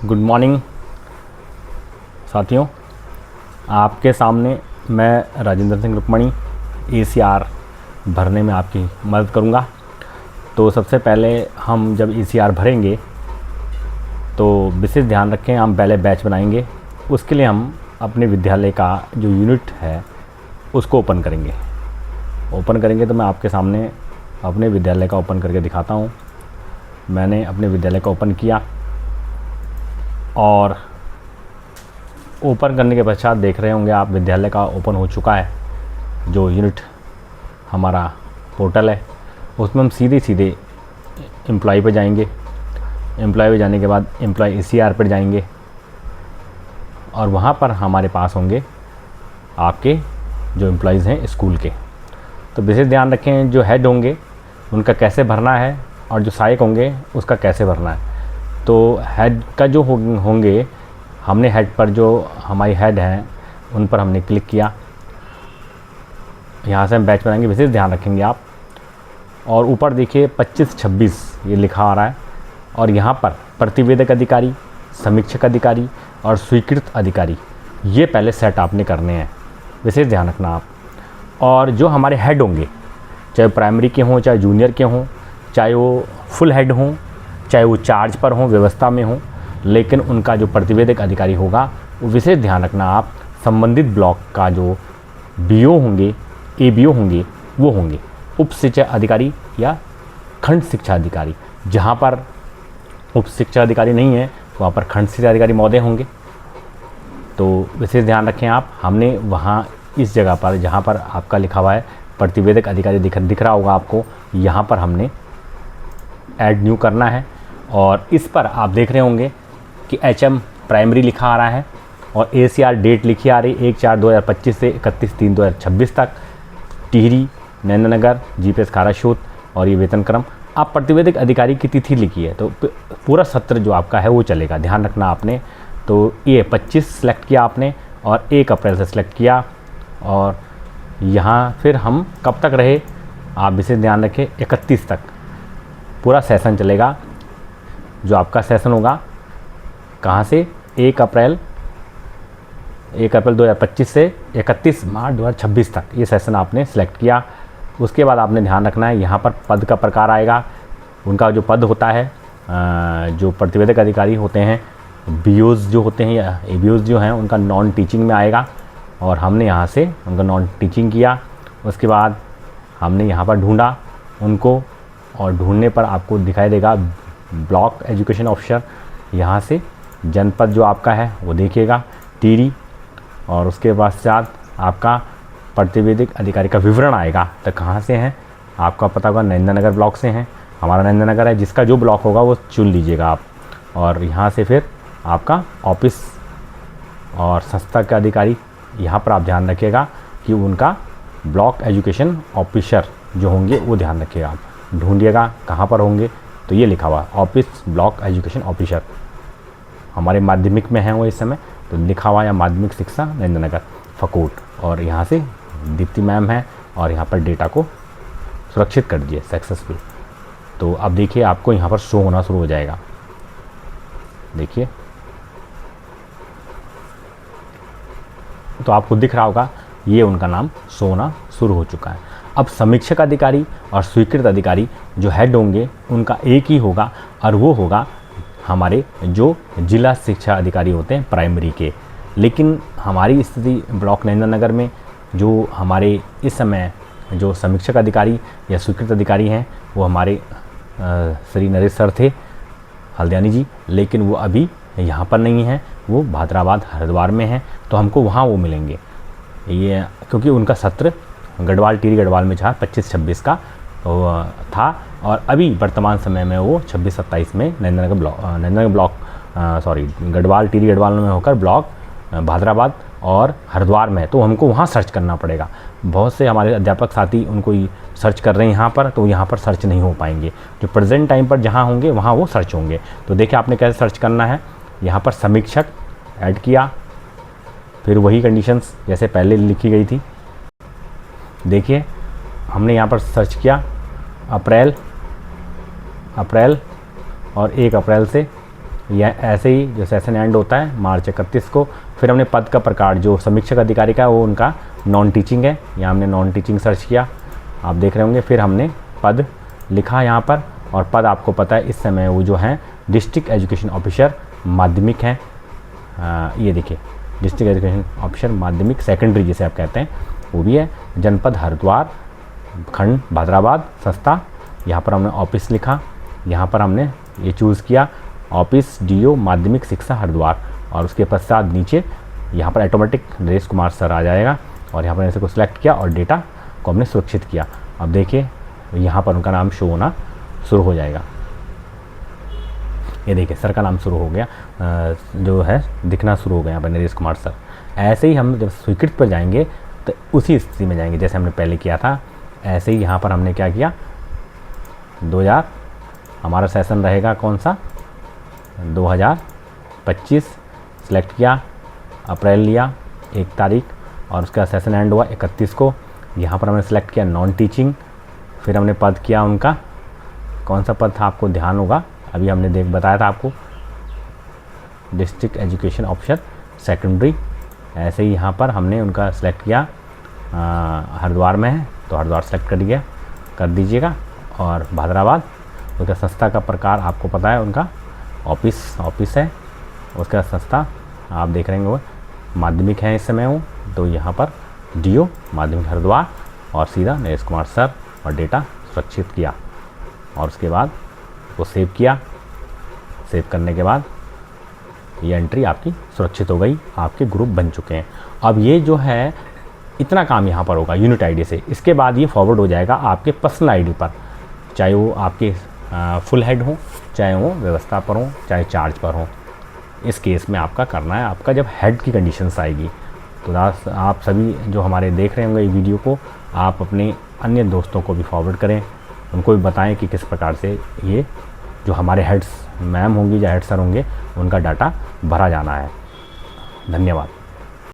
Good morning साथियों, आपके सामने मैं राजेंद्र सिंह रुक्मणी ECR भरने में आपकी मदद करूंगा। तो सबसे पहले हम जब ECR भरेंगे तो विशेष ध्यान रखें, हम पहले बैच बनाएंगे। उसके लिए हम अपने विद्यालय का जो यूनिट है उसको ओपन करेंगे। तो मैं आपके सामने अपने विद्यालय का ओपन करके दिखाता हूँ। मैंने अपने विद्यालय का ओपन किया और ओपन करने के पश्चात देख रहे होंगे आप विद्यालय का ओपन हो चुका है। जो यूनिट हमारा पोर्टल है उसमें हम सीधे एम्प्लॉय पे जाएंगे। एम्प्लॉय पे जाने के बाद एम्प्लॉय ECR पर जाएंगे और वहाँ पर हमारे पास होंगे आपके जो एम्प्लॉयज़ हैं स्कूल के। तो विशेष ध्यान रखें, जो हेड होंगे उनका कैसे भरना है और जो सहायक होंगे उसका कैसे भरना है। तो हेड का जो होंगे, हमने हेड पर जो हमारी हेड हैं उन पर हमने क्लिक किया। यहाँ से हम बैच बनाएंगे, विशेष ध्यान रखेंगे आप। और ऊपर देखिए 25-26 ये लिखा आ रहा है और यहाँ पर प्रतिवेदक अधिकारी, समीक्षक अधिकारी और स्वीकृत अधिकारी, ये पहले सेट आपने करने हैं, विशेष ध्यान रखना आप। और जो हमारे हेड होंगे, चाहे प्राइमरी के हों चाहे जूनियर के हों, चाहे वो फुल हेड हों चाहे वो चार्ज पर हों, व्यवस्था में हों, लेकिन उनका जो प्रतिवेदक अधिकारी होगा वो विशेष ध्यान रखना आप, संबंधित ब्लॉक का जो BO होंगे, ABO होंगे, वो होंगे उप शिक्षा अधिकारी या खंड शिक्षा अधिकारी। जहाँ पर उप शिक्षा अधिकारी नहीं है वहाँ पर खंड शिक्षा अधिकारी महोदय होंगे। तो विशेष ध्यान रखें आप। हमने वहाँ इस जगह पर जहाँ पर आपका लिखा हुआ है प्रतिवेदक अधिकारी दिख रहा होगा आपको, यहाँ पर हमने ऐड न्यू करना है। और इस पर आप देख रहे होंगे कि HM प्राइमरी लिखा आ रहा है और ACR डेट लिखी आ रही 1/4/2025 से 31/3/2026 तक। टिहरी, नरेंद्र, GPS खाराशोत और ये वेतन क्रम। आप प्रतिवेदक अधिकारी की तिथि लिखी है तो पूरा सत्र जो आपका है वो चलेगा, ध्यान रखना आपने। तो ये 25 सेलेक्ट किया आपने और 1 अप्रैल से सिलेक्ट किया। और यहाँ फिर हम कब तक रहे आप विशेष ध्यान रखें, 31 तक पूरा सेशन चलेगा। जो आपका सेशन होगा कहाँ से, 1 अप्रैल 2025 से 31 मार्च 2026 तक ये सेशन आपने सेलेक्ट किया। उसके बाद आपने ध्यान रखना है, यहाँ पर पद का प्रकार आएगा। उनका जो पद होता है, जो प्रतिवेदक अधिकारी होते हैं, BOs जो होते हैं या ABOs जो हैं, उनका नॉन टीचिंग में आएगा और हमने यहाँ से उनका नॉन टीचिंग किया। उसके बाद हमने यहाँ पर ढूंढा उनको और ढूंढने पर आपको दिखाई देगा ब्लॉक एजुकेशन ऑफिसर। यहाँ से जनपद जो आपका है वो देखिएगा टिहरी, और उसके पश्चात आपका प्रतिवेदक अधिकारी का विवरण आएगा। तो कहाँ से हैं आपका पता होगा, नरेंद्र ब्लॉक से हैं। हमारा नरेंद्र है, जिसका जो ब्लॉक होगा वो चुन लीजिएगा आप। और यहाँ से फिर आपका ऑफिस और संस्था के अधिकारी, यहाँ पर आप ध्यान रखिएगा कि उनका ब्लॉक एजुकेशन ऑफिसर जो होंगे वो ध्यान रखिएगा आप। ढूंढिएगा कहाँ पर होंगे, तो ये लिखा हुआ ऑफिस ब्लॉक एजुकेशन ऑफिसर, हमारे माध्यमिक में है वो इस समय, तो लिखा हुआ है माध्यमिक शिक्षा नरेंद्र फकोट। और यहाँ से दीप्ति मैम है और यहाँ पर डेटा को सुरक्षित कर दीजिए सक्सेसफुल। तो अब देखिए आपको यहाँ पर शो होना शुरू हो जाएगा। देखिए तो आपको दिख रहा होगा ये उनका नाम शो होना शुरू हो चुका है। अब समीक्षक अधिकारी और स्वीकृत अधिकारी जो हेड होंगे उनका एक ही होगा और वो होगा हमारे जो जिला शिक्षा अधिकारी होते हैं प्राइमरी के। लेकिन हमारी स्थिति ब्लॉक नरेंद्र में जो हमारे इस समय जो समीक्षक अधिकारी या स्वीकृत अधिकारी हैं वो हमारे श्री नरेश सर थे हल्द्यानी जी, लेकिन वो अभी यहाँ पर नहीं हैं, वो भादराबाद हरिद्वार में हैं। तो हमको वहाँ वो मिलेंगे ये, क्योंकि उनका सत्र गढ़वाल, टिहरी गढ़वाल में 25-26 का था और अभी वर्तमान समय में वो 26-27 में गढ़वाल, टिहरी गढ़वाल में होकर ब्लॉक भादराबाद और हरिद्वार में। तो हमको वहाँ सर्च करना पड़ेगा। बहुत से हमारे अध्यापक साथी उनको सर्च कर रहे हैं यहाँ पर, तो यहाँ पर सर्च नहीं हो पाएंगे। जो प्रेजेंट टाइम पर जहाँ होंगे वहाँ वो सर्च होंगे। तो देखिए आपने कैसे सर्च करना है, यहाँ पर समीक्षक ऐड किया, फिर वही कंडीशंस जैसे पहले लिखी गई थी। देखिए हमने यहाँ पर सर्च किया अप्रैल और 1 अप्रैल से यह ऐसे ही जो सेशन एंड होता है मार्च 31 को। फिर हमने पद का प्रकार जो समीक्षक अधिकारी का है वो उनका नॉन टीचिंग है, यहाँ हमने नॉन टीचिंग सर्च किया, आप देख रहे होंगे। फिर हमने पद लिखा यहाँ पर, और पद आपको पता है इस समय वो जो है डिस्ट्रिक्ट एजुकेशन ऑफिसर माध्यमिक हैं। ये देखिए डिस्ट्रिक्ट एजुकेशन ऑफिसर माध्यमिक सेकेंडरी जिसे आप कहते हैं वो भी है। जनपद हरिद्वार, खंड भादराबाद, संस्था, यहाँ पर हमने ऑफिस लिखा, यहाँ पर हमने ये चूज़ किया ऑफिस डीओ माध्यमिक शिक्षा हरिद्वार, और उसके पश्चात नीचे यहाँ पर ऑटोमेटिक नरेश कुमार सर आ जाएगा, और यहाँ पर ऐसे को सिलेक्ट किया और डेटा को हमने सुरक्षित किया। अब देखिए यहाँ पर उनका नाम शो होना शुरू हो जाएगा। ये देखिए सर का नाम शुरू हो गया, जो है दिखना शुरू हो गया यहाँ पर नरेश कुमार सर। ऐसे ही हम जब स्वीकृत पर जाएंगे तो उसी स्थिति में जाएंगे जैसे हमने पहले किया था। ऐसे ही यहाँ पर हमने क्या किया, 2000 हमारा सेशन रहेगा कौन सा 2025 सिलेक्ट किया, अप्रैल लिया 1 तारीख, और उसका सेशन एंड हुआ 31 को। यहाँ पर हमने सेलेक्ट किया नॉन टीचिंग। फिर हमने पद किया उनका, कौन सा पद था आपको ध्यान होगा, अभी हमने बताया था आपको, डिस्ट्रिक्ट एजुकेशन ऑफिसर सेकेंडरी। ऐसे ही यहाँ पर हमने उनका सेलेक्ट किया, हरिद्वार में है तो हरिद्वार सेलेक्ट कर दीजिएगा, और भादराबाद। उसका संस्था का प्रकार आपको पता है, उनका ऑफिस है, उसका संस्था आप देख रहे होंगे माध्यमिक है इस समय वो, तो यहाँ पर डीओ माध्यमिक हरिद्वार, और सीधा नरेश कुमार सर, और डेटा सुरक्षित किया, और उसके बाद वो सेव किया। सेव करने के बाद ये एंट्री आपकी सुरक्षित हो गई, आपके ग्रुप बन चुके हैं। अब ये जो है इतना काम यहाँ पर होगा यूनिट आईडी से, इसके बाद ये फॉरवर्ड हो जाएगा आपके पर्सनल आईडी पर, चाहे वो आपके फुल हेड हो, चाहे वो व्यवस्था पर हो, चाहे चार्ज पर हो। इस केस में आपका करना है, आपका जब हेड की कंडीशंस आएगी तो आप सभी जो हमारे देख रहे होंगे ये वीडियो को, आप अपने अन्य दोस्तों को भी फॉरवर्ड करें, उनको भी बताएं कि किस प्रकार से ये जो हमारे हेड्स मैम होंगी या हेड सर होंगे उनका डाटा भरा जाना है। धन्यवाद।